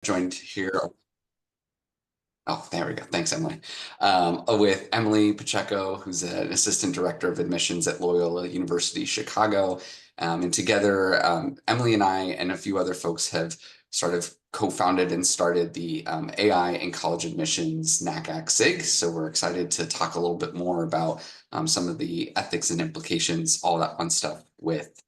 Joined here. Oh, there we go. Thanks, Emily. With Emily Pacheco, who's an assistant director of admissions at Loyola University, Chicago. And together, Emily and I and a few other folks have sort of co-founded and started the AI and college admissions NACAC SIG. So we're excited to talk a little bit more about some of the ethics and implications, all that fun stuff with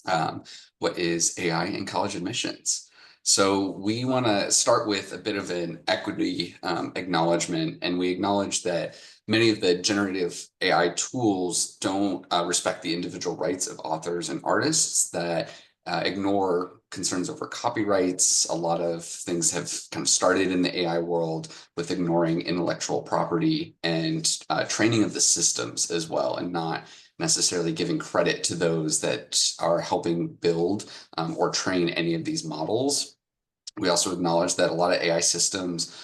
um, what is AI in college admissions. So we want to start with a bit of an equity acknowledgement, and we acknowledge that many of the generative AI tools don't respect the individual rights of authors and artists, that ignore concerns over copyrights. A lot of things have kind of started in the AI world with ignoring intellectual property and training of the systems as well, and not necessarily giving credit to those that are helping build or train any of these models. We also acknowledge that a lot of AI systems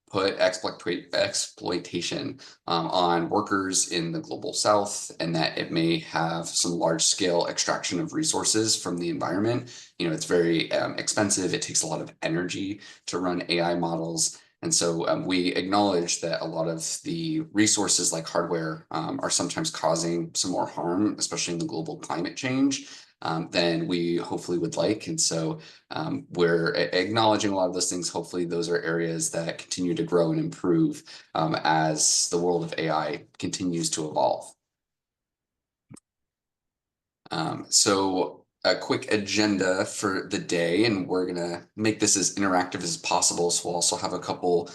put exploitation on workers in the global south, and that it may have some large scale extraction of resources from the environment. You know, it's very expensive. It takes a lot of energy to run AI models. And so we acknowledge that a lot of the resources like hardware are sometimes causing some more harm, especially in the global climate change, than we hopefully would like. And so we're acknowledging a lot of those things. Hopefully those are areas that continue to grow and improve as the world of AI continues to evolve. So a quick agenda for the day, and we're gonna make this as interactive as possible. So we'll also have a couple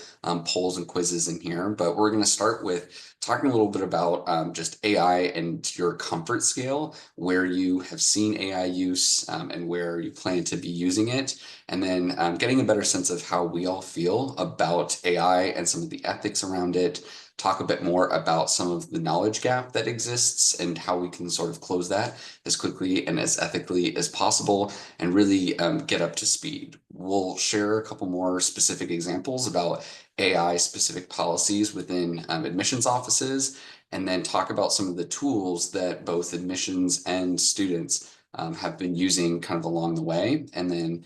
polls and quizzes in here, but we're gonna start with talking a little bit about just AI and your comfort scale, where you have seen AI use and where you plan to be using it, and then getting a better sense of how we all feel about AI and some of the ethics around it. Talk a bit more about some of the knowledge gap that exists and how we can sort of close that as quickly and as ethically as possible, and really get up to speed. We'll share a couple more specific examples about AI specific policies within admissions offices, and then talk about some of the tools that both admissions and students have been using kind of along the way, and then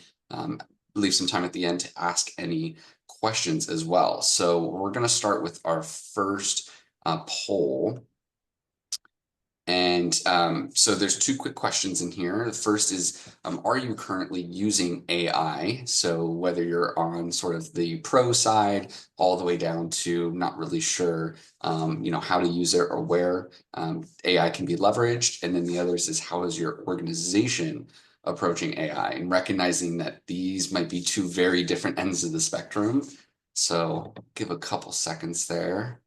leave some time at the end to ask any questions as well. So we're going to start with our first poll. And so there's two quick questions in here. The first is, are you currently using AI? So whether you're on sort of the pro side all the way down to not really sure, how to use it or where AI can be leveraged. And then the others is, how is your organization approaching AI, and recognizing that these might be two very different ends of the spectrum. So give a couple seconds there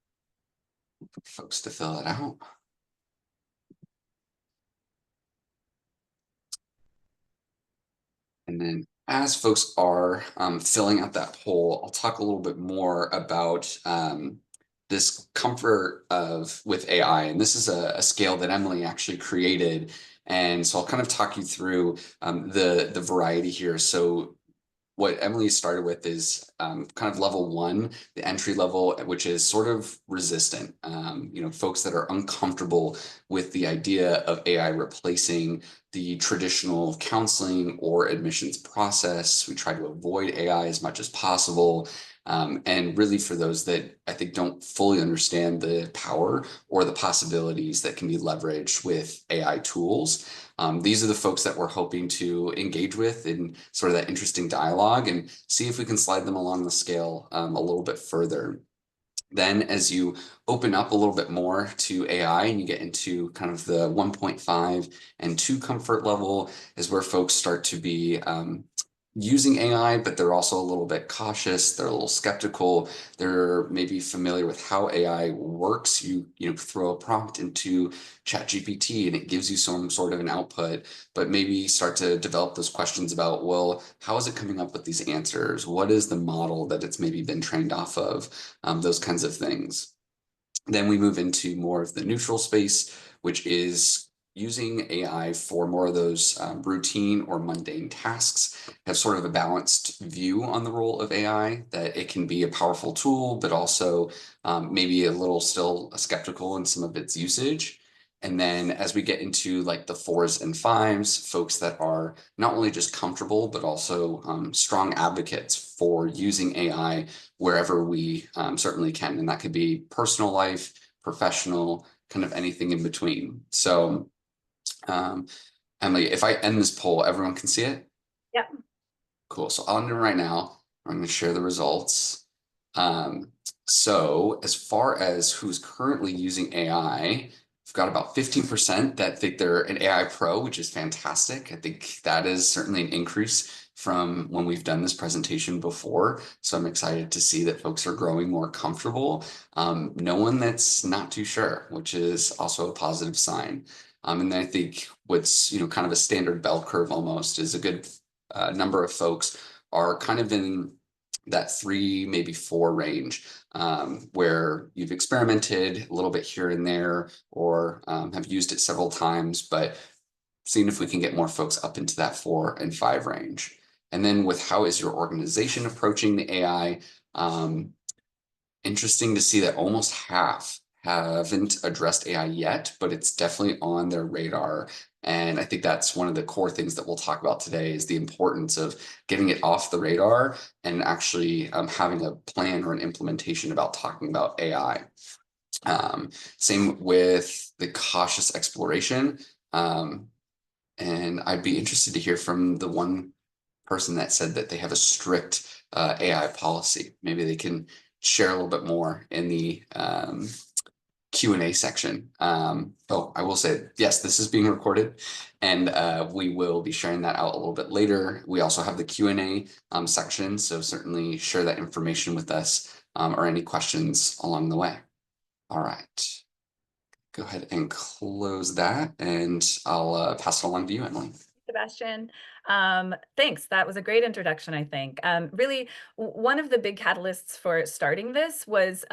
for folks to fill it out. And then as folks are filling out that poll, I'll talk a little bit more about this comfort with AI. And this is a scale that Emily actually created. And so I'll kind of talk you through the variety here. So what Emily started with is kind of level one, the entry level, which is sort of resistant. Folks that are uncomfortable with the idea of AI replacing the traditional counseling or admissions process. We try to avoid AI as much as possible. And really for those that I think don't fully understand the power or the possibilities that can be leveraged with AI tools. These are the folks that we're hoping to engage with in sort of that interesting dialogue and see if we can slide them along the scale a little bit further. Then as you open up a little bit more to AI and you get into kind of the 1.5 and 2 comfort level is where folks start to be using AI, but they're also a little bit cautious. They're a little skeptical. They're maybe familiar with how AI works. You throw a prompt into ChatGPT and it gives you some sort of an output, but maybe start to develop those questions about, well, how is it coming up with these answers? What is the model that it's maybe been trained off of? Those kinds of things. Then we move into more of the neutral space, which is using AI for more of those routine or mundane tasks, have sort of a balanced view on the role of AI, that it can be a powerful tool, but also maybe a little still skeptical in some of its usage. And then as we get into like the fours and fives, folks that are not only just comfortable, but also strong advocates for using AI wherever we certainly can. And that could be personal life, professional, kind of anything in between. So, um, Emily, if I end this poll, everyone can see it? Yep. Cool. So I'll do it right now. I'm going to share the results. Um, so as far as who's currently using AI, we've got about 15% that think they're an AI pro, which is fantastic. I think that is certainly an increase from when we've done this presentation before. So I'm excited to see that folks are growing more comfortable. No one that's not too sure, which is also a positive sign. And then I think what's, kind of a standard bell curve almost is a good number of folks are kind of in that 3, maybe 4 range, where you've experimented a little bit here and there, or have used it several times, but seeing if we can get more folks up into that 4 and 5 range. And then with how is your organization approaching the AI? Interesting to see that almost half haven't addressed AI yet, but it's definitely on their radar. And I think that's one of the core things that we'll talk about today is the importance of getting it off the radar and actually having a plan or an implementation about talking about AI. Same with the cautious exploration. And I'd be interested to hear from the one person that said that they have a strict AI policy. Maybe they can share a little bit more in the Q&A section. I will say, yes, this is being recorded, and we will be sharing that out a little bit later. We also have the Q&A section, so certainly share that information with us or any questions along the way. All right, go ahead and close that, and I'll pass it along to you, Emily. Sebastian. Thanks. That was a great introduction, I think. Really, one of the big catalysts for starting this was,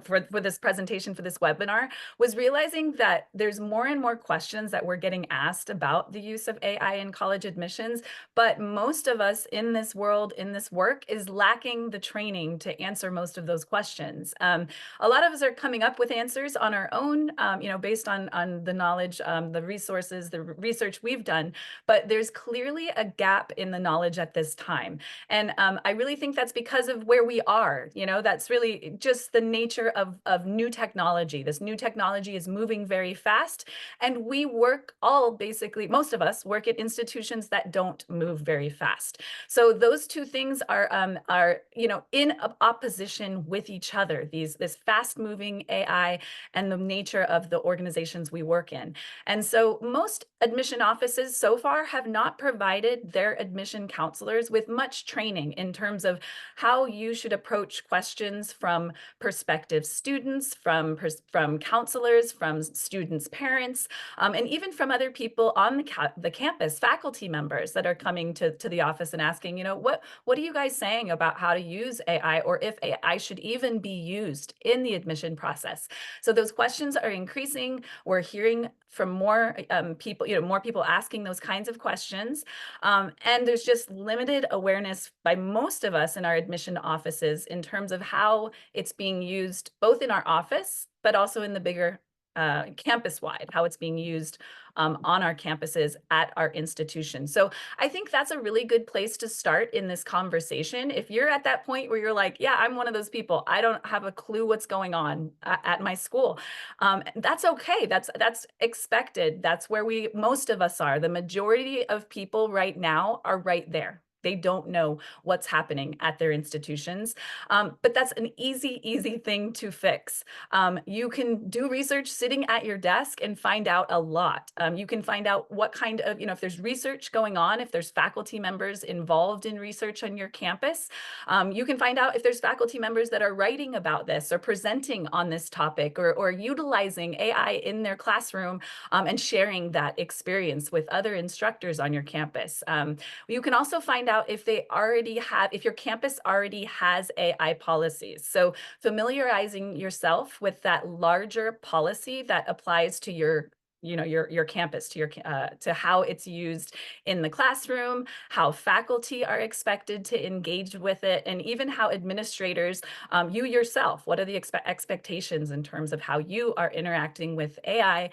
for this presentation, for this webinar, was realizing that there's more and more questions that we're getting asked about the use of AI in college admissions, but most of us in this world, in this work, is lacking the training to answer most of those questions. A lot of us are coming up with answers on our own, based on the knowledge, the resources, the research we've done, but there's clearly a gap in the knowledge at this time. And I really think that's because of where we are. That's really just the nature of new technology. This new technology is moving very fast, and we work basically, most of us work at institutions that don't move very fast. So those two things are in opposition with each other, this fast moving AI and the nature of the organizations we work in. And so most admission offices so far have not provided their admission counselors with much training in terms of how you should approach questions from prospective students, from counselors, from students' parents, and even from other people on the campus, faculty members that are coming to the office and asking, what are you guys saying about how to use AI, or if AI should even be used in the admission process? So those questions are increasing. We're hearing from more people, more people asking those kinds of questions. And there's just limited awareness by most of us in our admission offices in terms of how it's being used, both in our office, but also in the bigger campus-wide, how it's being used on our campuses at our institutions. So I think that's a really good place to start in this conversation. If you're at that point where you're like, yeah, I'm one of those people, I don't have a clue what's going on at my school. That's okay. That's expected. That's where most of us are. The majority of people right now are right there. They don't know what's happening at their institutions. But that's an easy thing to fix. You can do research sitting at your desk and find out a lot. You can find out what kind of, if there's research going on, if there's faculty members involved in research on your campus. You can find out if there's faculty members that are writing about this or presenting on this topic, or utilizing AI in their classroom and sharing that experience with other instructors on your campus. You can also find out if if your campus already has AI policies. So familiarizing yourself with that larger policy that applies to your your campus, to how it's used in the classroom, how faculty are expected to engage with it, and even how administrators, you yourself, what are the expectations in terms of how you are interacting with AI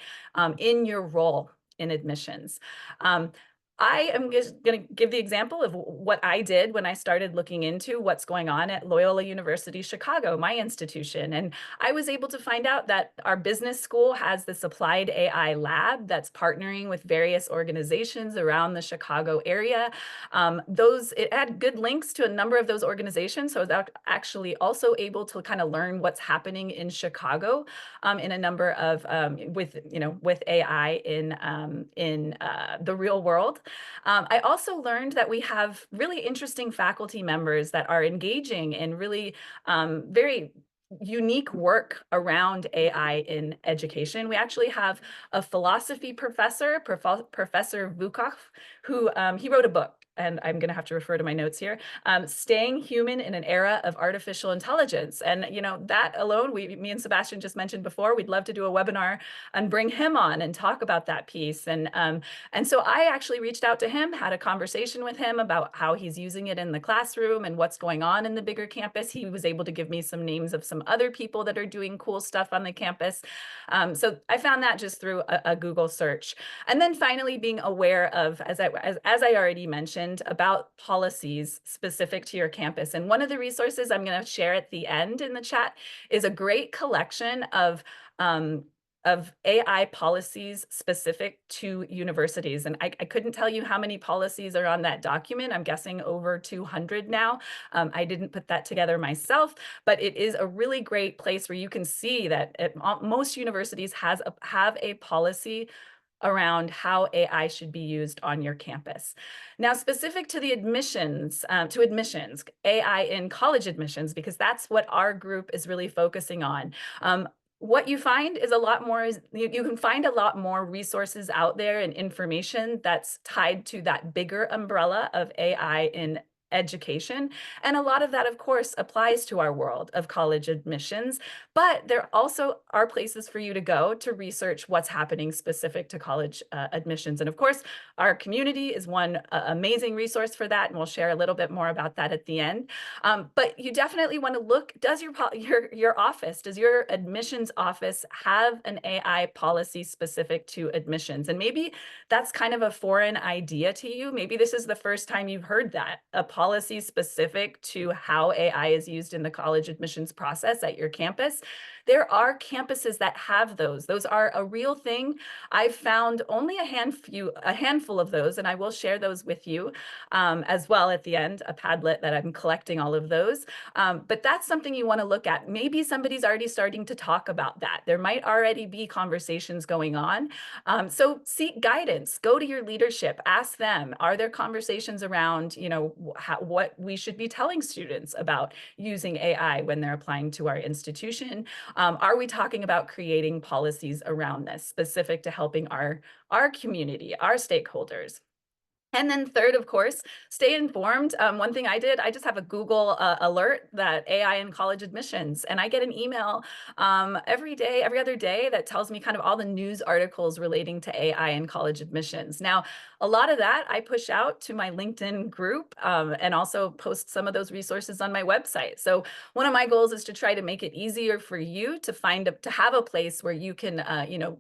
in your role in admissions. Um, I am just going to give the example of what I did when I started looking into what's going on at Loyola University Chicago, my institution. And I was able to find out that our business school has this applied AI lab that's partnering with various organizations around the Chicago area. It had good links to a number of those organizations. So I was actually also able to kind of learn what's happening in Chicago in a number of with AI in the real world. I also learned that we have really interesting faculty members that are engaging in really very unique work around AI in education. We actually have a philosophy professor, Professor Vukov, who he wrote a book. And I'm going to have to refer to my notes here. Staying Human in an Era of Artificial Intelligence. And, that alone, me and Sebastian just mentioned before, we'd love to do a webinar and bring him on and talk about that piece. And so I actually reached out to him, had a conversation with him about how he's using it in the classroom and what's going on in the bigger campus. He was able to give me some names of some other people that are doing cool stuff on the campus. So I found that just through a Google search. And then finally being aware of, as I already mentioned, about policies specific to your campus. And one of the resources I'm going to share at the end in the chat is a great collection of AI policies specific to universities. And I couldn't tell you how many policies are on that document. I'm guessing over 200 now. I didn't put that together myself, but it is a really great place where you can see that most universities have a policy around how AI should be used on your campus. Now, specific to the admissions, AI in college admissions, because that's what our group is really focusing on. What you find is you can find a lot more resources out there and information that's tied to that bigger umbrella of AI in education. And a lot of that, of course, applies to our world of college admissions, but there also are places for you to go to research what's happening specific to college admissions. And of course, our community is one amazing resource for that, and we'll share a little bit more about that at the end. But you definitely want to look, does your office, does your admissions office have an AI policy specific to admissions? And maybe that's kind of a foreign idea to you. Maybe this is the first time you've heard that, a policy specific to how AI is used in the college admissions process at your campus. There are campuses that have those. Those are a real thing. I've found only a handful of those, and I will share those with you as well at the end, a Padlet that I'm collecting all of those. But that's something you want to look at. Maybe somebody's already starting to talk about that. There might already be conversations going on. So seek guidance, go to your leadership, ask them, are there conversations around, what we should be telling students about using AI when they're applying to our institution? Are we talking about creating policies around this specific to helping our community, our stakeholders? And then third, of course, stay informed. One thing I did, I just have a Google alert that AI in college admissions, and I get an email every other day that tells me kind of all the news articles relating to AI in college admissions. Now, a lot of that I push out to my LinkedIn group and also post some of those resources on my website. So one of my goals is to try to make it easier for you to have a place where you can,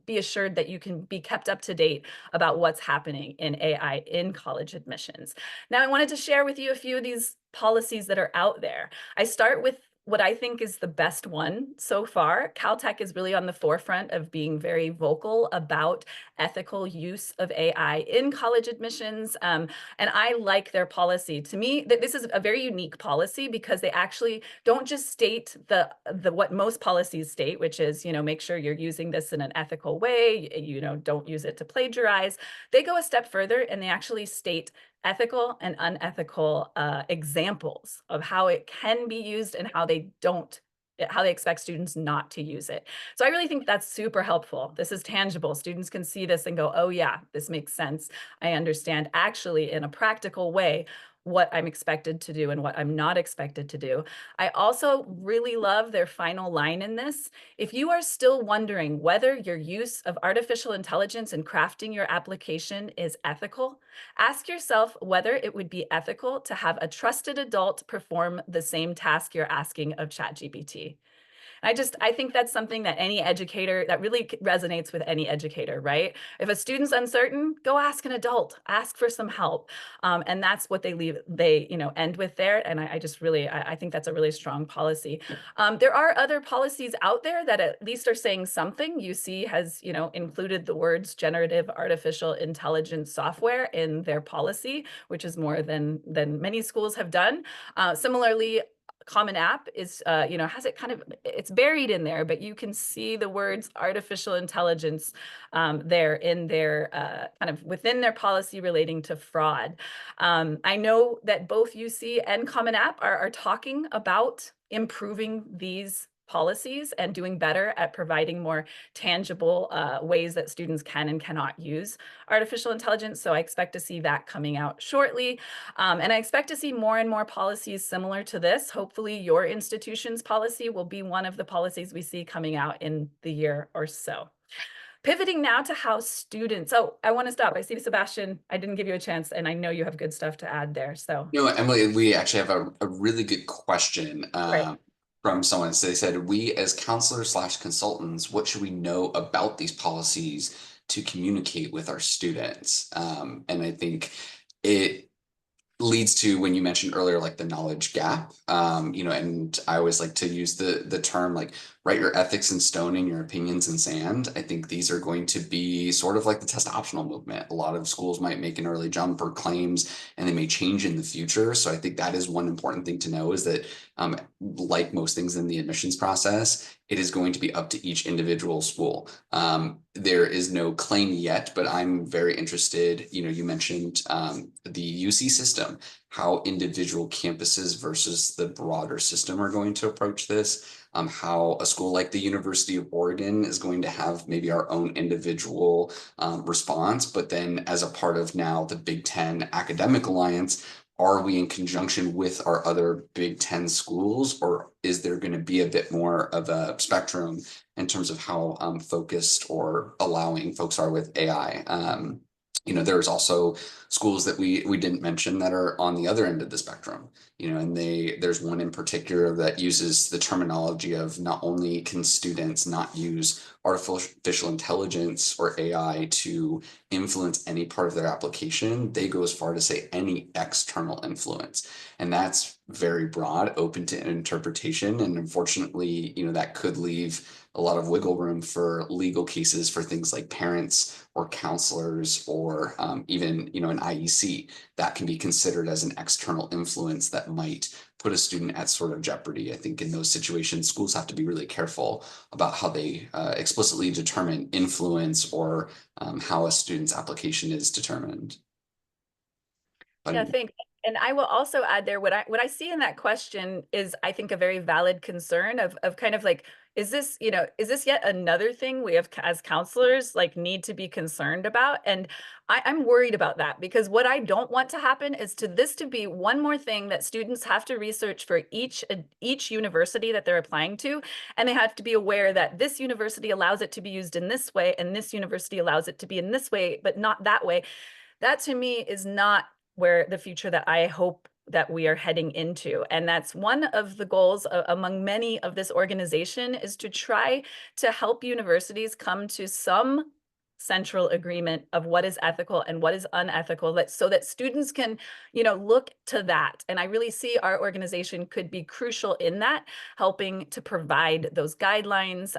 be assured that you can be kept up to date about what's happening in AI in college admissions. Now, I wanted to share with you a few of these policies that are out there. I start with what I think is the best one so far. Caltech is really on the forefront of being very vocal about ethical use of AI in college admissions. And I like their policy. To me, this is a very unique policy because they actually don't just state the what most policies state, which is, make sure you're using this in an ethical way, don't use it to plagiarize. They go a step further and they actually state ethical and unethical examples of how it can be used and how they expect students not to use it. So I really think that's super helpful. This is tangible. Students can see this and go, oh yeah, this makes sense. I understand actually in a practical way what I'm expected to do and what I'm not expected to do. I also really love their final line in this. If you are still wondering whether your use of artificial intelligence in crafting your application is ethical, ask yourself whether it would be ethical to have a trusted adult perform the same task you're asking of ChatGPT. I think that's something that any educator, that really resonates with any educator, right? If a student's uncertain, go ask an adult, ask for some help. And that's what they end with there. And I just really, I think that's a really strong policy. There are other policies out there that at least are saying something. UC has, included the words generative artificial intelligence software in their policy, which is more than many schools have done. Similarly, Common App is, has it kind of, it's buried in there, but you can see the words artificial intelligence there in their kind of within their policy relating to fraud. I know that both UC and Common App are talking about improving these policies and doing better at providing more tangible ways that students can and cannot use artificial intelligence. So I expect to see that coming out shortly. And I expect to see more and more policies similar to this. Hopefully your institution's policy will be one of the policies we see coming out in the year or so. Pivoting now to how students, oh, I want to stop. I see Sebastian, I didn't give you a chance, and I know you have good stuff to add there. So, Emily, we actually have a really good question right. from someone. So they said, we as counselors slash consultants, what should we know about these policies to communicate with our students? And I think it leads to when you mentioned earlier, like the knowledge gap, and I always like to use the term like write your ethics in stone and your opinions in sand. I think these are going to be sort of like the test optional movement. A lot of schools might make an early jump or claims, and they may change in the future. So I think that is one important thing to know is that, like most things in the admissions process, it is going to be up to each individual school. There is no claim yet, but I'm very interested. You mentioned the UC system, how individual campuses versus the broader system are going to approach this. How a school like the University of Oregon is going to have maybe our own individual response, but then as a part of now the Big Ten Academic Alliance, are we in conjunction with our other Big Ten schools, or is there going to be a bit more of a spectrum in terms of how focused or allowing folks are with AI? There's also schools that we didn't mention that are on the other end of the spectrum, and there's one in particular that uses the terminology of not only can students not use artificial intelligence or AI to influence any part of their application, they go as far to say any external influence. And that's very broad, open to interpretation. And unfortunately, that could leave a lot of wiggle room for legal cases for things like parents or counselors or even, an IEC that can be considered as an external influence that might put a student at sort of jeopardy. I think in those situations, schools have to be really careful about how they explicitly determine influence or how a student's application is determined. Yeah, But thanks. And I will also add there what I see in that question is I think a very valid concern of kind of like, is this yet another thing we have as counselors like need to be concerned about? And I'm worried about that because what I don't want to happen is to be one more thing that students have to research for each university that they're applying to, and they have to be aware that this university allows it to be used in this way, and this university allows it to be in this way, but not that way. That to me is not where the future that I hope that we are heading into. And that's one of the goals among many of this organization is to try to help universities come to some central agreement of what is ethical and what is unethical, so that students can, look to that. And I really see our organization could be crucial in that, helping to provide those guidelines,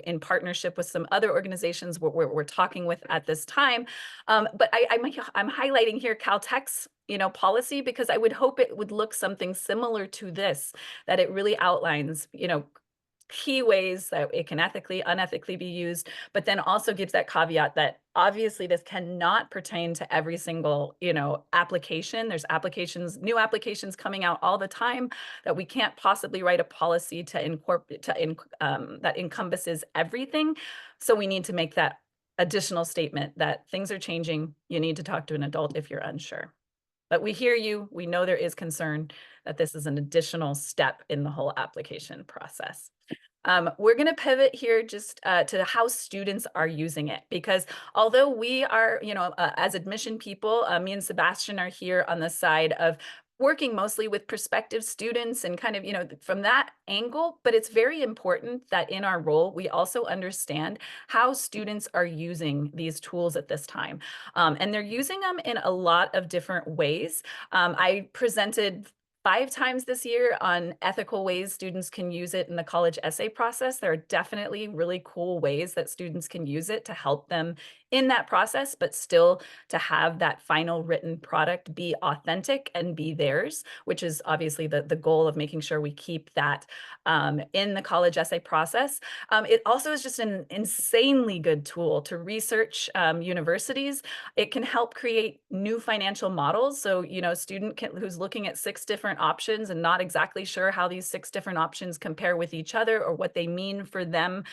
in partnership with some other organizations we're talking with at this time. But I'm highlighting here Caltech's policy because I would hope it would look something similar to this, that it really outlines, key ways that it can ethically, unethically be used, but then also gives that caveat that obviously this cannot pertain to every single, application. There's new applications coming out all the time that we can't possibly write a policy to incorporate that encompasses everything. So we need to make that additional statement that things are changing. You need to talk to an adult if you're unsure. But we hear you. We know there is concern that this is an additional step in the whole application process. We're going to pivot here just to how students are using it, because although we are, as admission people, me and Sebastian are here on the side of working mostly with prospective students and kind of, from that angle, but it's very important that in our role, we also understand how students are using these tools at this time. And they're using them in a lot of different ways. I presented 5 times this year on ethical ways students can use it in the college essay process. There are definitely really cool ways that students can use it to help them in that process, but still to have that final written product be authentic and be theirs, which is obviously the goal of making sure we keep that in the college essay process. It also is just an insanely good tool to research universities. It can help create new financial models. So, a student who's looking at 6 different options and not exactly sure how these 6 different options compare with each other or what they mean for them,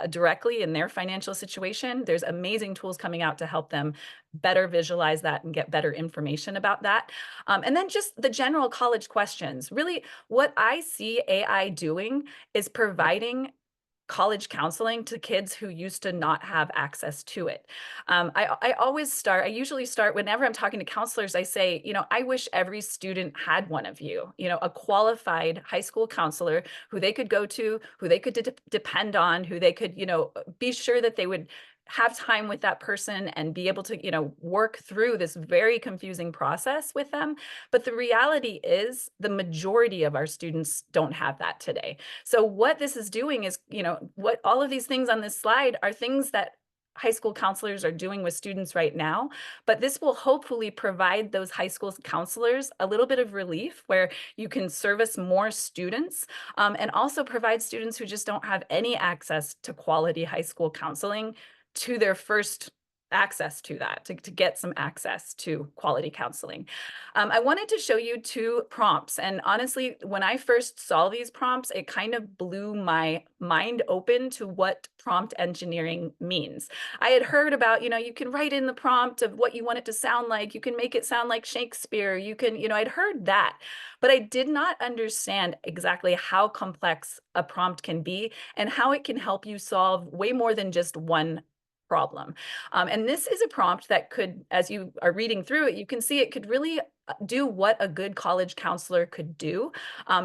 directly in their financial situation, there's amazing tools coming out to help them better visualize that and get better information about that. And then just the general college questions. Really, what I see AI doing is providing college counseling to kids who used to not have access to it. I usually start whenever I'm talking to counselors, I say, I wish every student had one of you, a qualified high school counselor who they could go to, who they could depend on, who they could, be sure that they would have time with that person and be able to, work through this very confusing process with them. But the reality is the majority of our students don't have that today. So what this is doing is, what all of these things on this slide are things that high school counselors are doing with students right now, but this will hopefully provide those high school counselors a little bit of relief where you can service more students, and also provide students who just don't have any access to quality high school counseling to their first access to that, to get some access to quality counseling. I wanted to show you 2 prompts. And honestly, when I first saw these prompts, it kind of blew my mind open to what prompt engineering means. I had heard about, you can write in the prompt of what you want it to sound like. You can make it sound like Shakespeare. You can, I'd heard that, but I did not understand exactly how complex a prompt can be and how it can help you solve way more than just one problem. And this is a prompt that could, as you are reading through it, you can see it could really do what a good college counselor could do,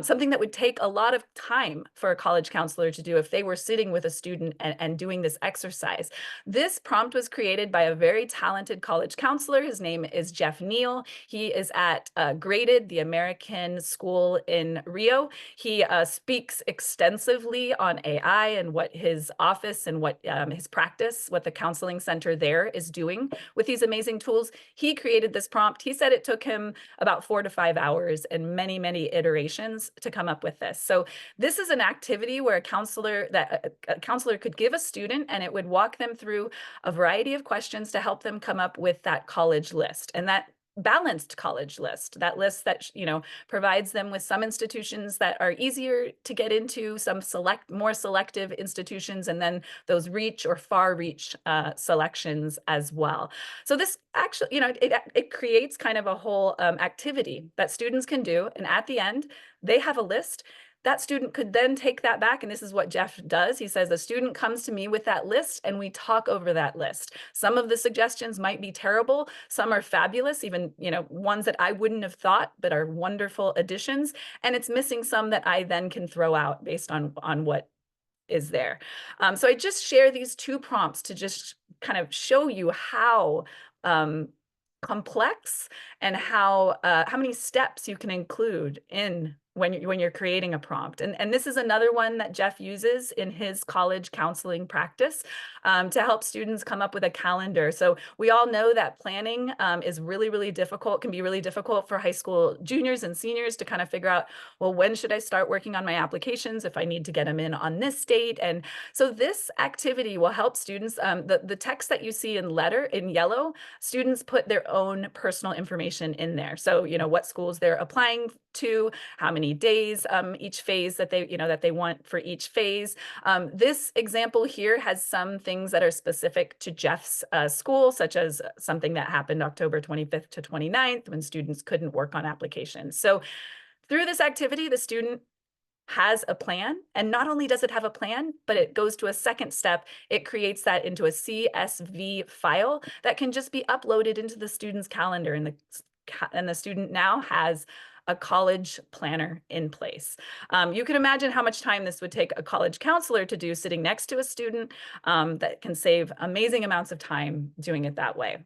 something that would take a lot of time for a college counselor to do if they were sitting with a student and doing this exercise. This prompt was created by a very talented college counselor. His name is Jeff Neal. He is at Graded, the American school in Rio. He speaks extensively on AI and what his office and what his practice, what the counseling center there is doing with these amazing tools. He created this prompt. He said it took him about 4 to 5 hours and many, many iterations to come up with this. So this is an activity where a counselor could give a student, and it would walk them through a variety of questions to help them come up with that college list. And that balanced college list, that list that, provides them with some institutions that are easier to get into, some more selective institutions, and then those reach or far reach selections as well. So this actually, it creates kind of a whole activity that students can do. And at the end, they have a list. That student could then take that back. And this is what Jeff does. He says, a student comes to me with that list and we talk over that list. Some of the suggestions might be terrible. Some are fabulous, even, ones that I wouldn't have thought, but are wonderful additions. And it's missing some that I then can throw out based on what is there. So I just share these 2 prompts to just kind of show you how complex and how many steps you can include in when you're creating a prompt. And this is another one that Jeff uses in his college counseling practice to help students come up with a calendar. So we all know that planning is really, really difficult, can be really difficult for high school juniors and seniors to kind of figure out, well, when should I start working on my applications if I need to get them in on this date? And so this activity will help students. The text that you see in yellow, students put their own personal information in there. So, what schools they're applying 2, how many days each phase that they want for each phase. This example here has some things that are specific to Jeff's school, such as something that happened October 25th to 29th when students couldn't work on applications. So through this activity, the student has a plan. And not only does it have a plan, but it goes to a second step. It creates that into a CSV file that can just be uploaded into the student's calendar. And the student now has a college planner in place. You can imagine how much time this would take a college counselor to do sitting next to a student. That can save amazing amounts of time doing it that way.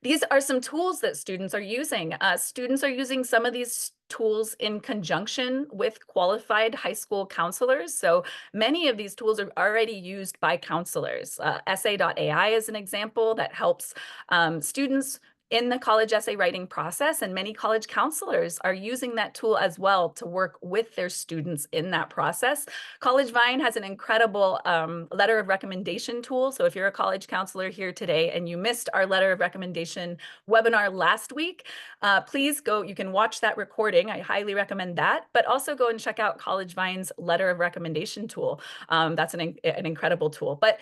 These are some tools that students are using. Students are using some of these tools in conjunction with qualified high school counselors. So many of these tools are already used by counselors. Essay.ai is an example that helps students in the college essay writing process, and many college counselors are using that tool as well to work with their students in that process. College Vine has an incredible letter of recommendation tool. So if you're a college counselor here today and you missed our letter of recommendation webinar last week, please go, you can watch that recording. I highly recommend that, but also go and check out College Vine's letter of recommendation tool. That's an incredible tool. But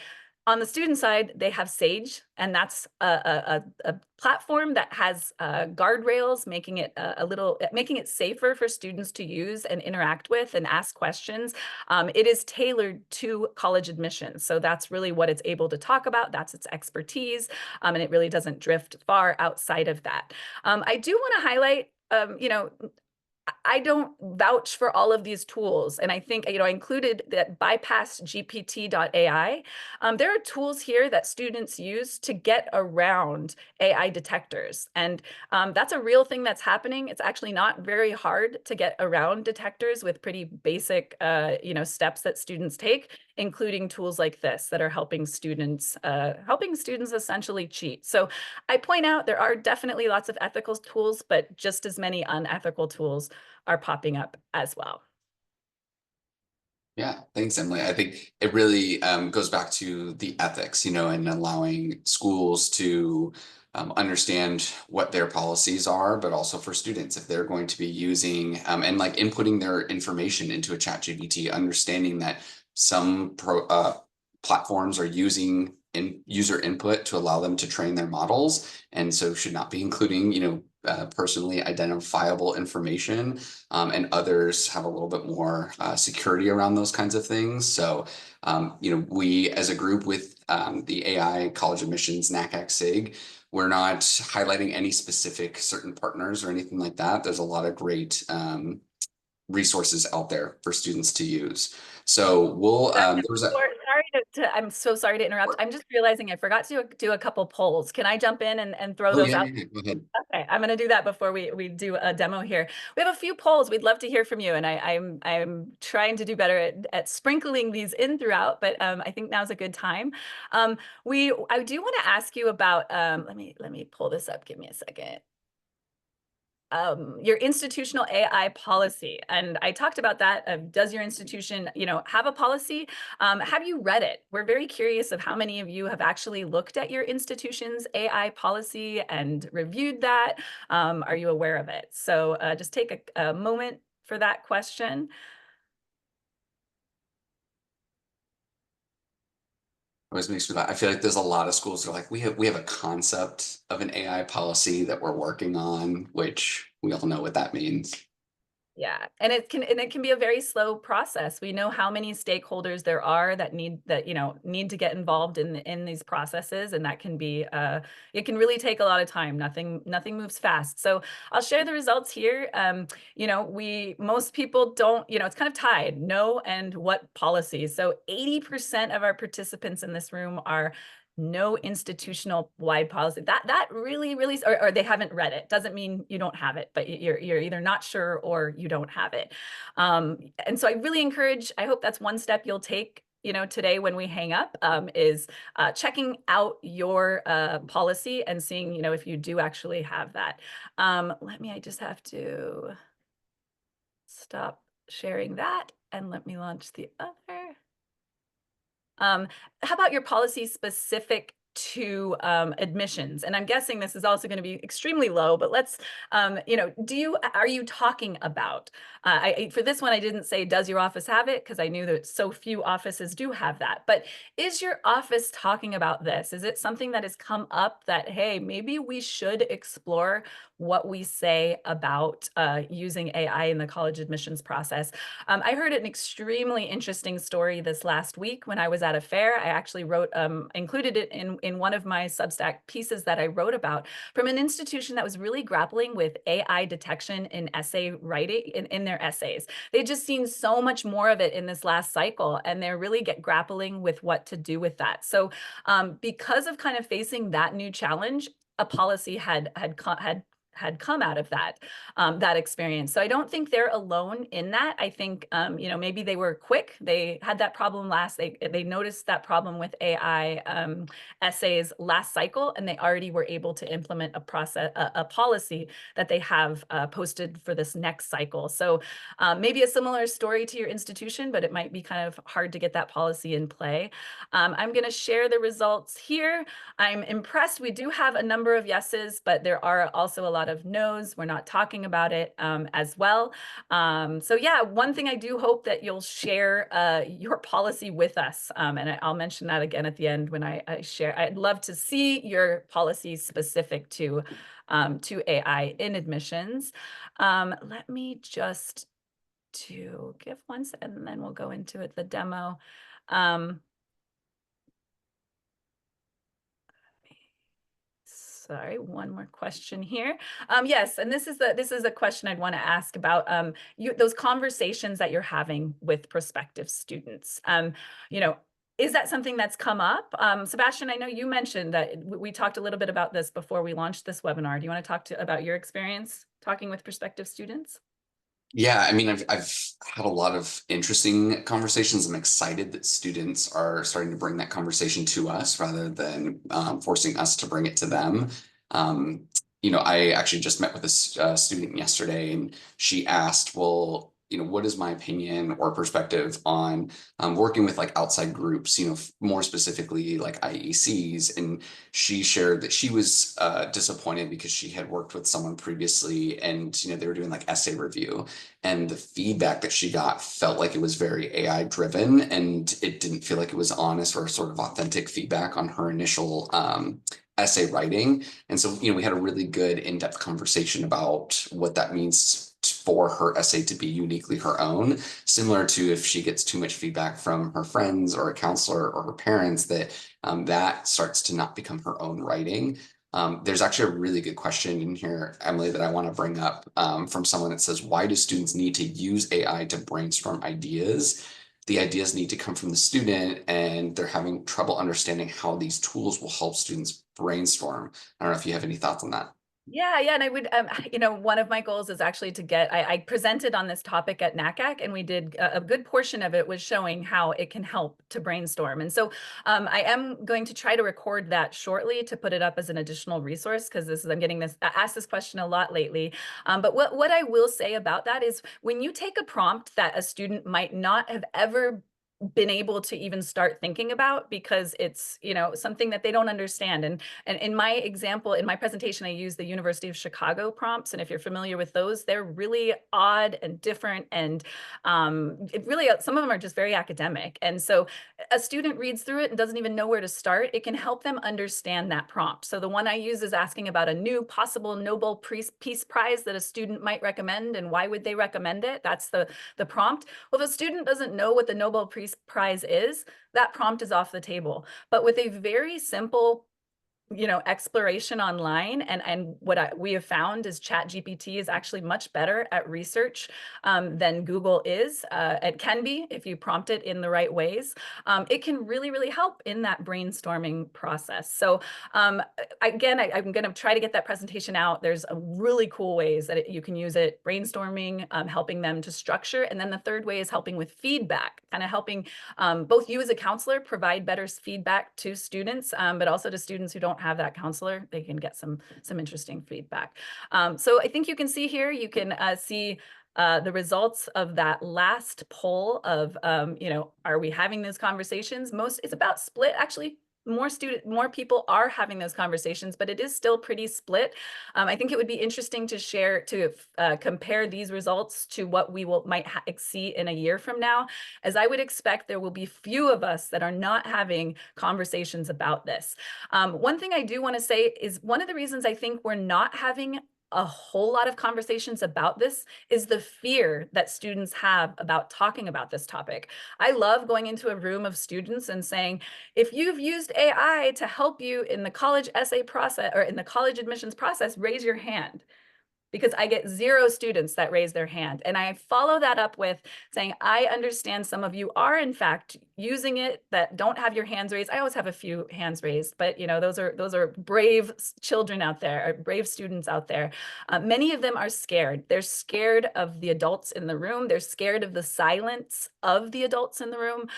on the student side, they have Sage, and that's a platform that has guardrails, making it safer for students to use and interact with and ask questions. It is tailored to college admissions, so that's really what it's able to talk about. That's its expertise, and it really doesn't drift far outside of that. I do want to highlight, I don't vouch for all of these tools. And I think, I included that bypassgpt.ai. There are tools here that students use to get around AI detectors. And that's a real thing that's happening. It's actually not very hard to get around detectors with pretty basic, steps that students take, including tools like this that are helping students essentially cheat. So I point out there are definitely lots of ethical tools, but just as many unethical tools are popping up as well. Yeah, thanks, Emily. I think it really goes back to the ethics, and allowing schools to understand what their policies are, but also for students, if they're going to be using and like inputting their information into a chat GPT, understanding that some platforms are using user input to allow them to train their models, and so should not be including, personally identifiable information, and others have a little bit more security around those kinds of things. So, we as a group with the AI College Admissions NACAC SIG, we're not highlighting any specific certain partners or anything like that. There's a lot of great resources out there for students to use. So there was a. I'm so sorry to interrupt. I'm just realizing I forgot to do a couple polls. Can I jump in and throw Oh those yeah, out? yeah, go ahead. Okay, I'm going to do that before we do a demo here. We have a few polls. We'd love to hear from you, and I'm trying to do better at sprinkling these in throughout. But I think now's a good time. I do want to ask you about. Let me pull this up. Give me a second. Your institutional AI policy. And I talked about that. Does your institution, have a policy? Have you read it? We're very curious of how many of you have actually looked at your institution's AI policy and reviewed that. Are you aware of it? So just take a moment for that question. Always makes me laugh. I feel like there's a lot of schools that are like, we have a concept of an AI policy that we're working on, which we all know what that means. Yeah, and it can be a very slow process. We know how many stakeholders there are that need to get involved in these processes, and that can be it can really take a lot of time. Nothing moves fast. So I'll share the results here. Most people don't, it's kind of tied, no and what policies. So 80% of our participants in this room are no institutional wide policy. That really, or they haven't read it. Doesn't mean you don't have it, but you're either not sure or you don't have it. And so I really encourage, I hope that's one step you'll take, today when we hang up, is checking out your policy and seeing, if you do actually have that. I just have to stop sharing that and let me launch the other. How about your policy specific to admissions? And I'm guessing this is also going to be extremely low, but let's, are you talking about, for this one, I didn't say, does your office have it? Because I knew that so few offices do have that. But is your office talking about this? Is it something that has come up that, hey, maybe we should explore what we say about using AI in the college admissions process? I heard an extremely interesting story this last week when I was at a fair. I actually included it in one of my Substack pieces that I wrote about, from an institution that was really grappling with AI detection in essay writing in their essays. They'd just seen so much more of it in this last cycle, and they're really grappling with what to do with that. So because of kind of facing that new challenge, a policy had come out of that experience. So I don't think they're alone in that. I think maybe they were quick. They had that problem they noticed that problem with AI essays last cycle, and they already were able to implement a policy that they have posted for this next cycle. So maybe a similar story to your institution, but it might be kind of hard to get that policy in play. I'm going to share the results here. I'm impressed. We do have a number of yeses, but there are also a lot of no's. We're not talking about it as well. So yeah, one thing I do hope that you'll share your policy with us. And I'll mention that again at the end when I share. I'd love to see your policy specific to AI in admissions. Let me just give one second, and then we'll go into it, the demo. Sorry, one more question here. Yes, and this is a question I'd want to ask about those conversations that you're having with prospective students. Is that something that's come up? Sebastian, I know you mentioned that we talked a little bit about this before we launched this webinar. Do you want to talk about your experience talking with prospective students? Yeah, I mean, I've had a lot of interesting conversations. I'm excited that students are starting to bring that conversation to us rather than forcing us to bring it to them. I actually just met with a student yesterday, and she asked, well, what is my opinion or perspective on working with like outside groups, more specifically like IECs. And she shared that she was disappointed because she had worked with someone previously, and they were doing like essay review, and the feedback that she got felt like it was very AI driven, and it didn't feel like it was honest or sort of authentic feedback on her initial essay writing. And so, we had a really good in-depth conversation about what that means for her essay to be uniquely her own, similar to if she gets too much feedback from her friends or a counselor or her parents, that starts to not become her own writing. There's actually a really good question in here, Emily, that I want to bring up from someone that says, why do students need to use AI to brainstorm ideas? The ideas need to come from the student, and they're having trouble understanding how these tools will help students brainstorm. I don't know if you have any thoughts on that. Yeah, and I would, one of my goals is actually I presented on this topic at NACAC, and we did a good portion of it was showing how it can help to brainstorm. And so I am going to try to record that shortly to put it up as an additional resource, because I'm getting asked this question a lot lately. But what I will say about that is, when you take a prompt that a student might not have ever been able to even start thinking about, because it's something that they don't understand, and in my example, in my presentation, I use the University of Chicago prompts, and if you're familiar with those, they're really odd and different, and some of them are just very academic. And so a student reads through it and doesn't even know where to start. It can help them understand that prompt. So the one I use is asking about a new possible Nobel Peace Prize that a student might recommend, and why would they recommend it. That's the prompt. Well, if a student doesn't know what the Nobel Peace Prize is, that prompt is off the table. But with a very simple exploration online, and what we have found is ChatGPT is actually much better at research than Google is. It can be, if you prompt it in the right ways. It can really, really help in that brainstorming process. So again, I'm going to try to get that presentation out. There's really cool ways that you can use it, brainstorming, helping them to structure. And then the third way is helping with feedback, kind of helping both you as a counselor provide better feedback to students, but also to students who don't have that counselor. They can get some interesting feedback. So I think you can see here, you can see the results of that last poll of, are we having those conversations? It's about split, actually. more people are having those conversations, but it is still pretty split. I think it would be interesting to share, to compare these results to what we might see in a year from now, as I would expect there will be few of us that are not having conversations about this. One thing I do want to say is one of the reasons I think we're not having a whole lot of conversations about this is the fear that students have about talking about this topic. I love going into a room of students and saying, if you've used AI to help you in the college essay process or in the college admissions process, raise your hand, because I get 0 students that raise their hand. And I follow that up with saying, I understand some of you are in fact using it that don't have your hands raised. I always have a few hands raised, but those are brave children out there, or brave students out there. Many of them are scared. They're scared of the adults in the room. They're scared of the silence of the adults in the room,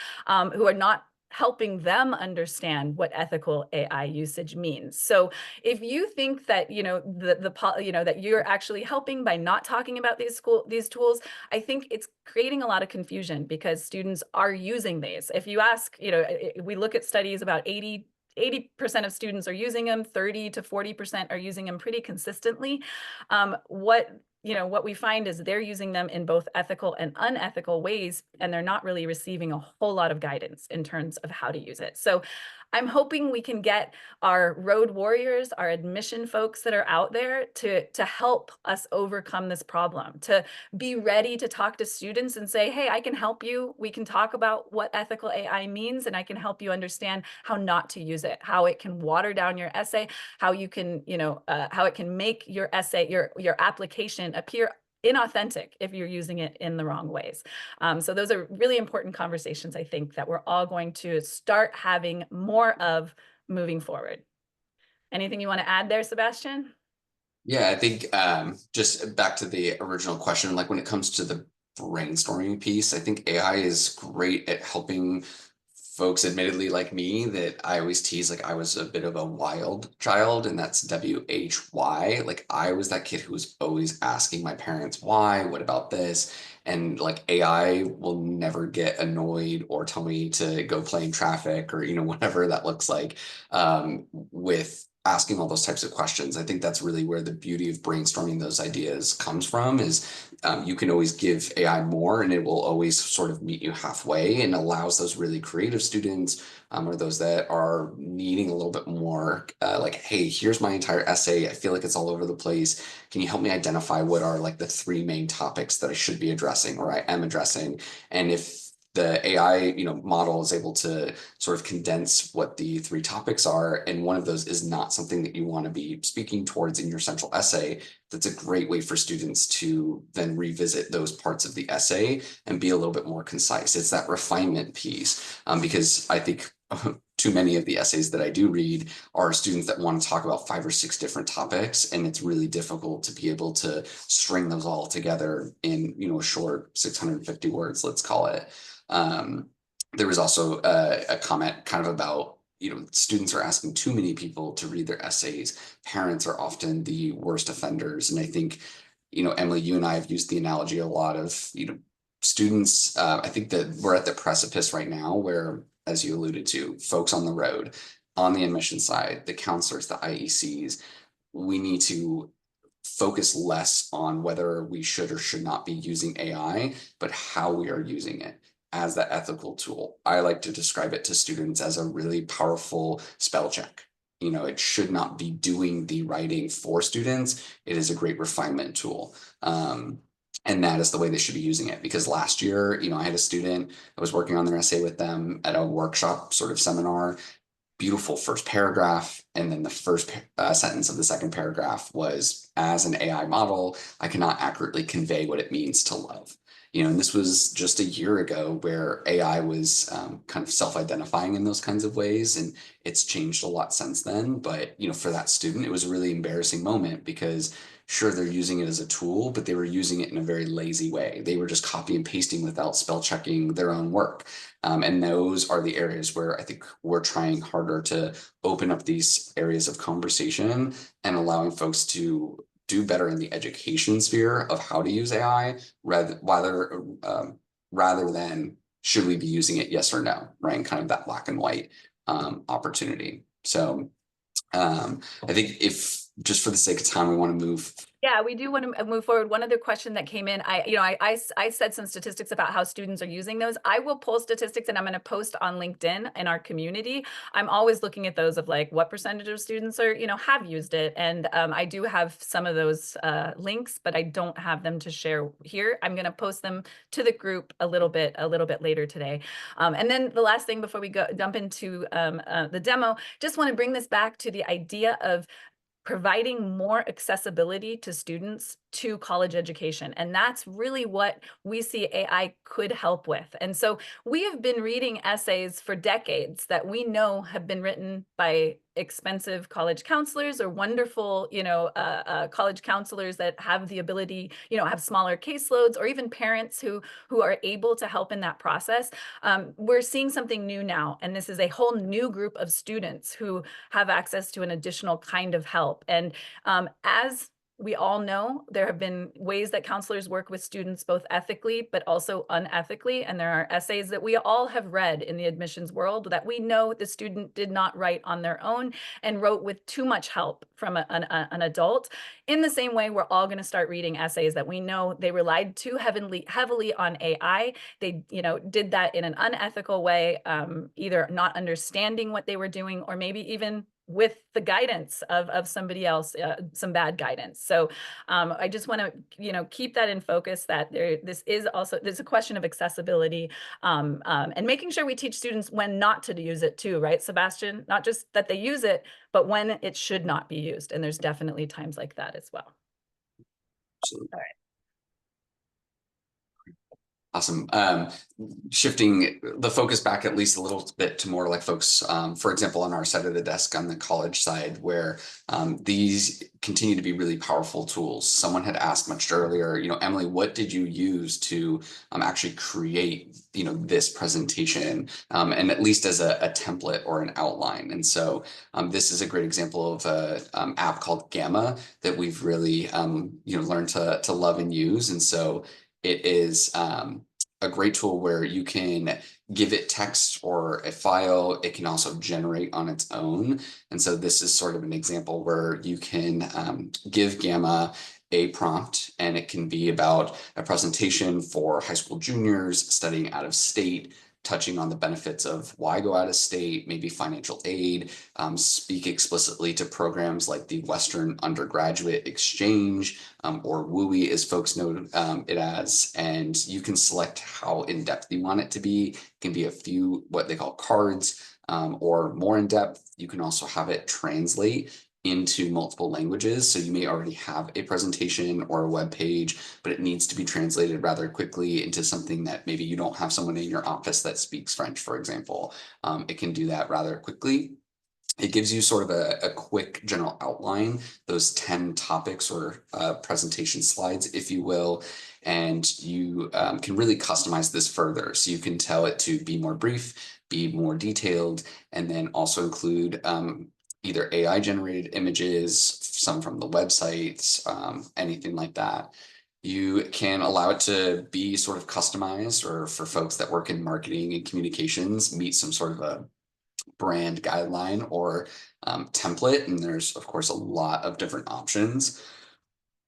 who are not helping them understand what ethical AI usage means. So if you think that that you're actually helping by not talking about these tools, I think it's creating a lot of confusion, because students are using these. If you ask, we look at studies, about 80% of students are using them, 30 to 40% are using them pretty consistently. What we find is they're using them in both ethical and unethical ways, and they're not really receiving a whole lot of guidance in terms of how to use it. So I'm hoping we can get our road warriors, our admission folks that are out there to help us overcome this problem, to be ready to talk to students and say, hey, I can help you. We can talk about what ethical AI means, and I can help you understand how not to use it, how it can water down your essay, how you can, how it can make your essay, your application appear inauthentic if you're using it in the wrong ways. So those are really important conversations, I think, that we're all going to start having more of moving forward. Anything you want to add there, Sebastian? Yeah, I think just back to the original question, like when it comes to the brainstorming piece, I think AI is great at helping folks, admittedly like me, that I always tease, like I was a bit of a wild child, and that's WHY. Like I was that kid who was always asking my parents, why, what about this? And like AI will never get annoyed or tell me to go play in traffic, or whatever that looks like, with asking all those types of questions. I think that's really where the beauty of brainstorming those ideas comes from, is you can always give AI more, and it will always sort of meet you halfway, and allows those really creative students, or those that are needing a little bit more, like, hey, here's my entire essay. I feel like it's all over the place. Can you help me identify what are like the 3 main topics that I should be addressing, or I am addressing? And if the AI, model is able to sort of condense what the 3 topics are, and one of those is not something that you want to be speaking towards in your central essay, that's a great way for students to then revisit those parts of the essay and be a little bit more concise. It's that refinement piece, because I think too many of the essays that I do read are students that want to talk about 5 or 6 different topics, and it's really difficult to be able to string those all together in, a short 650 words, let's call it. There was also a comment kind of about, students are asking too many people to read their essays. Parents are often the worst offenders. And I think, Emily, you and I have used the analogy a lot of, students. I think that we're at the precipice right now where, as you alluded to, folks on the road, on the admission side, the counselors, the IECs, we need to focus less on whether we should or should not be using AI, but how we are using it as that ethical tool. I like to describe it to students as a really powerful spell check. It should not be doing the writing for students. It is a great refinement tool. And that is the way they should be using it. Because last year, I had a student, I was working on their essay with them at a workshop sort of seminar. Beautiful first paragraph, and then the first sentence of the second paragraph was, as an AI model, I cannot accurately convey what it means to love. And this was just a year ago, where AI was kind of self-identifying in those kinds of ways, and it's changed a lot since then. But for that student, it was a really embarrassing moment, because sure, they're using it as a tool, but they were using it in a very lazy way. They were just copy and pasting without spell checking their own work. And those are the areas where I think we're trying harder to open up these areas of conversation, and allowing folks to do better in the education sphere of how to use AI, rather than should we be using it, yes or no, right? And kind of that black and white. opportunity. So I think if just for the sake of time, we want to move. Yeah, we do want to move forward. One other question that came in, I said some statistics about how students are using those. I will pull statistics and I'm going to post on LinkedIn in our community. I'm always looking at those of like what percentage of students are, have used it. And I do have some of those links, but I don't have them to share here. I'm going to post them to the group a little bit later today. And then the last thing before we jump into the demo, just want to bring this back to the idea of providing more accessibility to students to college education. And that's really what we see AI could help with. And so we have been reading essays for decades that we know have been written by expensive college counselors or wonderful, college counselors that have the ability, have smaller caseloads, or even parents who are able to help in that process. We're seeing something new now, and this is a whole new group of students who have access to an additional kind of help. And as we all know, there have been ways that counselors work with students both ethically but also unethically. And there are essays that we all have read in the admissions world that we know the student did not write on their own and wrote with too much help from an adult. In the same way, we're all going to start reading essays that we know they relied too heavily on AI. They, did that in an unethical way, either not understanding what they were doing or maybe even with the guidance of somebody else, some bad guidance. So I just want to, keep that in focus that there's a question of accessibility and making sure we teach students when not to use it too, right, Sebastian? Not just that they use it, but when it should not be used. And there's definitely times like that as well. All right. Awesome. Shifting the focus back at least a little bit to more like folks, for example, on our side of the desk on the college side, where these continue to be really powerful tools. Someone had asked much earlier, Emily, what did you use to actually create, this presentation, and at least as a template or an outline. And so this is a great example of an app called Gamma that we've really, learned to love and use. And so it is a great tool where you can give it text or a file. It can also generate on its own. And so this is sort of an example where you can give Gamma a prompt, and it can be about a presentation for high school juniors studying out of state, touching on the benefits of why go out of state, maybe financial aid, speak explicitly to programs like the Western Undergraduate Exchange, or WUI as folks know it as, and you can select how in-depth you want it to be. It can be a few what they call cards, or more in-depth. You can also have it translate into multiple languages. So you may already have a presentation or a web page, but it needs to be translated rather quickly into something that maybe you don't have someone in your office that speaks French, for example. It can do that rather quickly. It gives you sort of a quick general outline, those 10 topics or presentation slides, if you will, and you can really customize this further. So you can tell it to be more brief, be more detailed, and then also include either AI generated images, some from the websites, anything like that. You can allow it to be sort of customized, or for folks that work in marketing and communications, meet some sort of a brand guideline or template. And there's, of course, a lot of different options.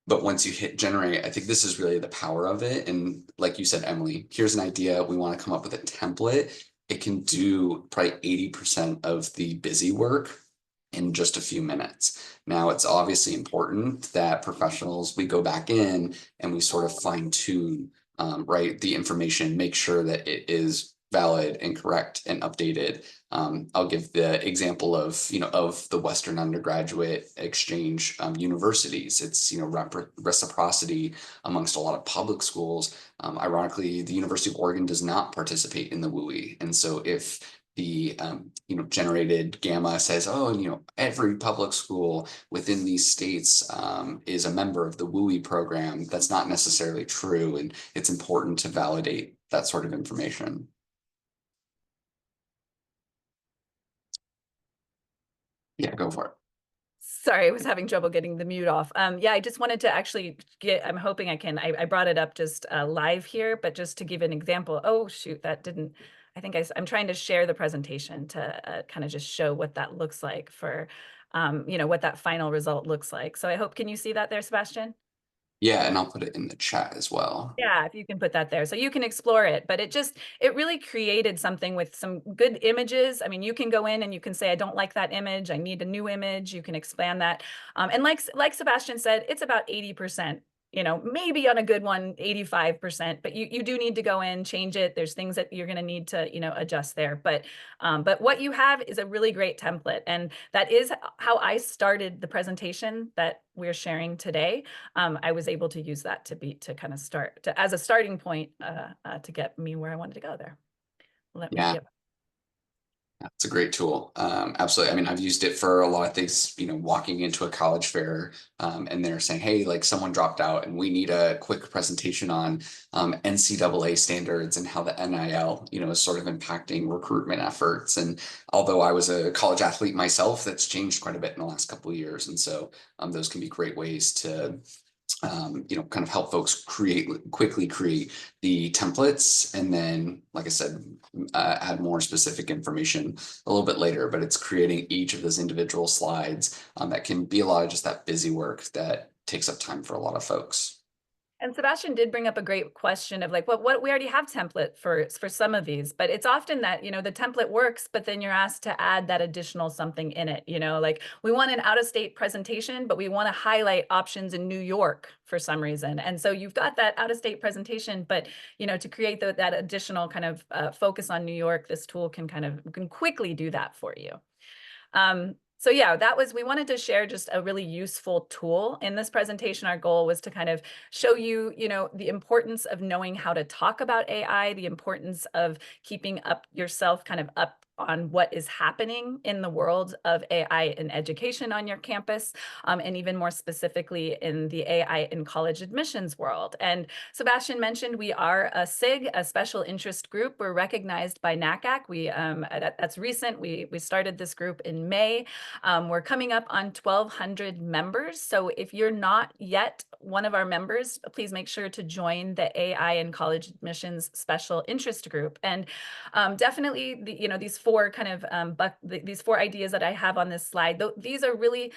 But once you hit generate, I think this is really the power of it. And like you said, Emily, here's an idea. We want to come up with a template. It can do probably 80% of the busy work in just a few minutes. Now, it's obviously important that professionals, we go back in and we sort of fine tune, right, the information, make sure that it is valid and correct and updated. I'll give the example of, of the Western Undergraduate Exchange universities. It's, reciprocity amongst a lot of public schools. Ironically, the University of Oregon does not participate in the WUI. And so if the generated Gamma says, oh, every public school within these states is a member of the WUI program, that's not necessarily true. And it's important to validate that sort of information. Yeah, go for it. Sorry, I was having trouble getting the mute off. Yeah, I just wanted to actually I'm hoping I brought it up just live here, but just to give an example. Oh, shoot, that didn't, I think I'm trying to share the presentation to kind of just show what that looks like for, what that final result looks like. So I hope, can you see that there, Sebastian? Yeah, and I'll put it in the chat as well. Yeah, if you can put that there. So you can explore it, but it really created something with some good images. I mean, you can go in and you can say, I don't like that image. I need a new image. You can expand that. And like Sebastian said, it's about 80%, maybe on a good one, 85%, but you do need to go in, change it. There's things that you're going to need to, adjust there. But what you have is a really great template. And that is how I started the presentation that we're sharing today. I was able to use that to kind of start as a starting point to get me where I wanted to go there. Let me Yeah. get. It's a great tool. Absolutely. I mean, I've used it for a lot of things, walking into a college fair, and they're saying, hey, like someone dropped out and we need a quick presentation on NCAA standards and how the NIL, is sort of impacting recruitment efforts. And although I was a college athlete myself, that's changed quite a bit in the last couple of years. And so those can be great ways to kind of help folks quickly create the templates, and then, like I said, add more specific information a little bit later. But it's creating each of those individual slides that can be a lot of just that busy work that takes up time for a lot of folks. And Sebastian did bring up a great question of like, what we already have template for some of these, but it's often that, the template works, but then you're asked to add that additional something in it, like we want an out-of-state presentation, but we want to highlight options in New York for some reason. And so you've got that out-of-state presentation, but, to create that additional kind of focus on New York, this tool can quickly do that for you. So yeah, we wanted to share just a really useful tool in this presentation. Our goal was to kind of show you, the importance of knowing how to talk about AI, the importance of keeping up yourself kind of up on what is happening in the world of AI in education on your campus, and even more specifically in the AI in college admissions world. And Sebastian mentioned we are a SIG, a special interest group. We're recognized by NACAC. That's recent. We started this group in May. We're coming up on 1,200 members. So if you're not yet one of our members, please make sure to join the AI and college admissions special interest group. And definitely, these four kind of these four ideas that I have on this slide, these are really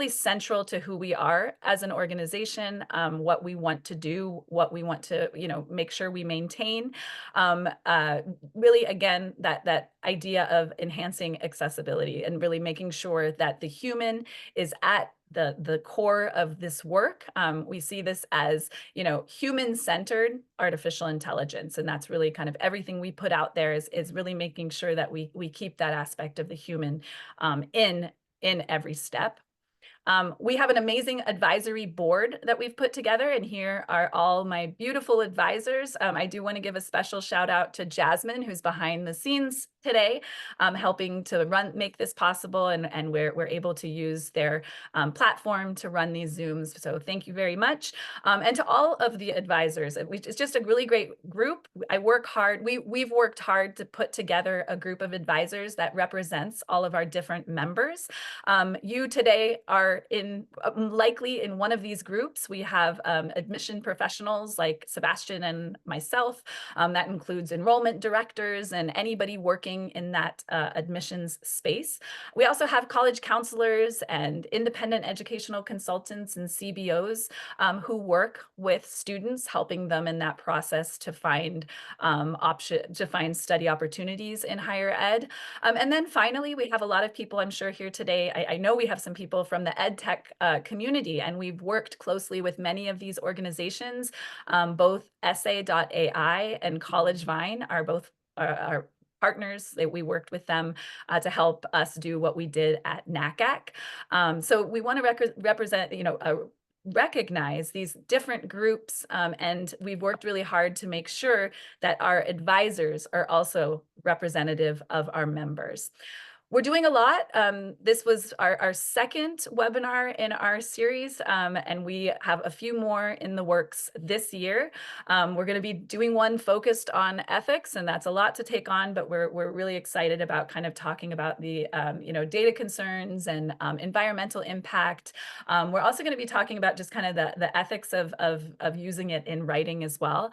central to who we are as an organization, what we want to do, what we want to, make sure we maintain. Really, again, that idea of enhancing accessibility and really making sure that the human is at the core of this work. We see this as, human-centered artificial intelligence, and that's really kind of everything we put out there is really making sure that we keep that aspect of the human in every step. We have an amazing advisory board that we've put together, and here are all my beautiful advisors. I do want to give a special shout out to Jasmine, who's behind the scenes today, helping to make this possible, and we're able to use their platform to run these Zooms. So thank you very much. And to all of the advisors, it's just a really great group. I work hard. We've worked hard to put together a group of advisors that represents all of our different members. You today are likely in one of these groups. We have admission professionals like Sebastian and myself. That includes enrollment directors and anybody working in that admissions space. We also have college counselors and independent educational consultants and CBOs who work with students, helping them in that process to find study opportunities in higher ed. And then finally, we have a lot of people, I'm sure, here today. I know we have some people from the ed tech community, and we've worked closely with many of these organizations. Both Essay.ai and College Vine are both our partners. That we worked with them to help us do what we did at NACAC. So we want to represent, recognize these different groups, and we've worked really hard to make sure that our advisors are also representative of our members. We're doing a lot. This was our second webinar in our series, and we have a few more in the works this year. We're going to be doing one focused on ethics, and that's a lot to take on, but we're really excited about kind of talking about the data concerns and environmental impact. We're also going to be talking about just kind of the ethics of using it in writing as well.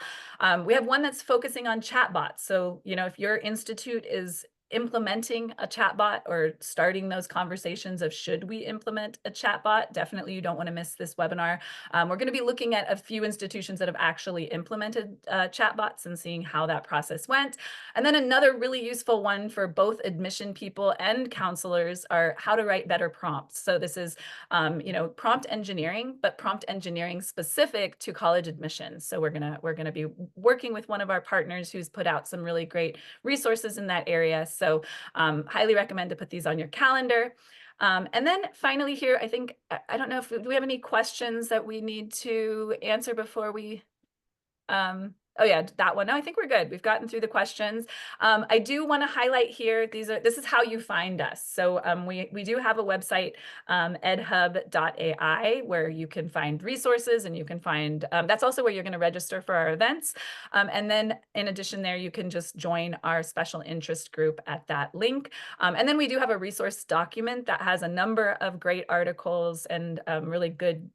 We have one that's focusing on chatbots. So, if your institute is implementing a chatbot or starting those conversations of should we implement a chatbot, definitely you don't want to miss this webinar. We're going to be looking at a few institutions that have actually implemented chatbots and seeing how that process went. And then another really useful one for both admission people and counselors are how to write better prompts. So this is, prompt engineering, but prompt engineering specific to college admissions. So we're gonna be working with one of our partners who's put out some really great resources in that area. So highly recommend to put these on your calendar. And then finally here, I think, I don't know if, do we have any questions that we need to answer before we, oh yeah, that one. No, I think we're good. We've gotten through the questions. I do want to highlight here, this is how you find us. So we do have a website, edhub.ai, where you can find resources and you can find, that's also where you're going to register for our events. And then in addition there, you can just join our special interest group at that link. And then we do have a resource document that has a number of great articles and really good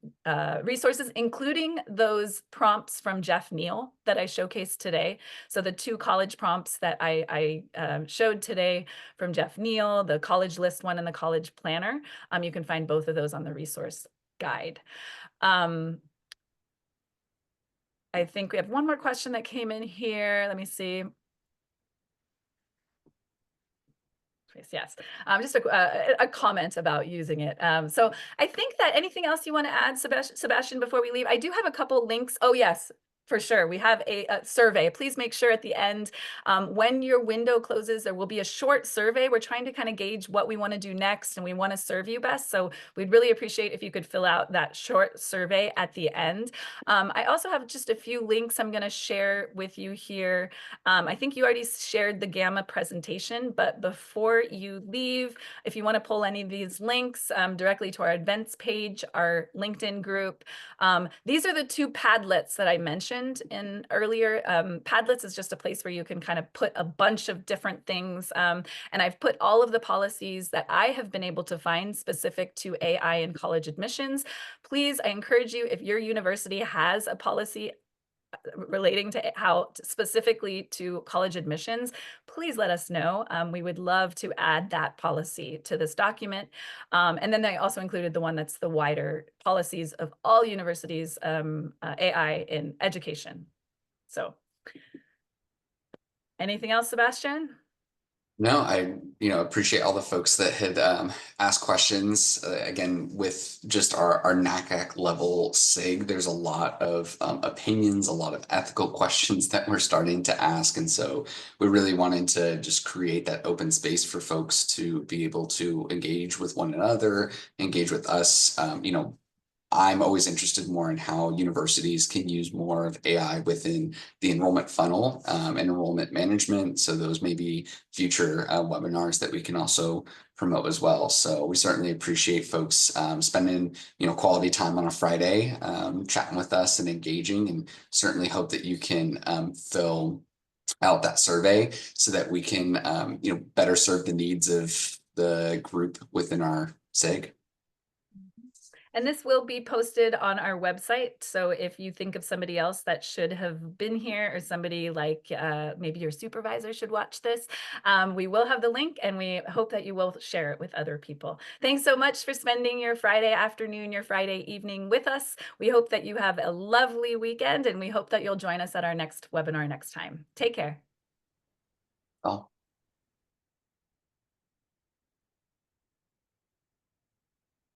resources, including those prompts from Jeff Neal that I showcased today. So the 2 college prompts that I showed today from Jeff Neal, the college list one and the college planner, you can find both of those on the resource guide. I think we have one more question that came in here. Let me see. Yes, just a comment about using it. So I think that anything else you want to add, Sebastian, before we leave? I do have a couple links. Oh, yes. For sure. We have a survey. Please make sure at the end, when your window closes, there will be a short survey. We're trying to kind of gauge what we want to do next and we want to serve you best. So we'd really appreciate if you could fill out that short survey at the end. I also have just a few links I'm going to share with you here. I think you already shared the Gamma presentation, but before you leave, if you want to pull any of these links directly to our events page, our LinkedIn group, these are the 2 Padlets that I mentioned in earlier. Padlets is just a place where you can kind of put a bunch of different things. And I've put all of the policies that I have been able to find specific to AI and college admissions. Please, I encourage you, if your university has a policy relating to how specifically to college admissions, please let us know. We would love to add that policy to this document. And then I also included the one that's the wider policies of all universities, AI in education. So anything else, Sebastian? No, I appreciate all the folks that had asked questions. Again, with just our NACAC level SIG, there's a lot of opinions, a lot of ethical questions that we're starting to ask, and so we really wanted to just create that open space for folks to be able to engage with one another, engage with us. I'm always interested more in how universities can use more of AI within the enrollment funnel and enrollment management. So those may be future webinars that we can also promote as well. So we certainly appreciate folks spending quality time on a Friday chatting with us and engaging, and certainly hope that you can fill out that survey so that we can better serve the needs of the group within our SIG. And this will be posted on our website. So if you think of somebody else that should have been here, or somebody like maybe your supervisor should watch this, we will have the link, and we hope that you will share it with other people. Thanks so much for spending your Friday afternoon, your Friday evening with us. We hope that you have a lovely weekend, and we hope that you'll join us at our next webinar next time. Take care. Oh.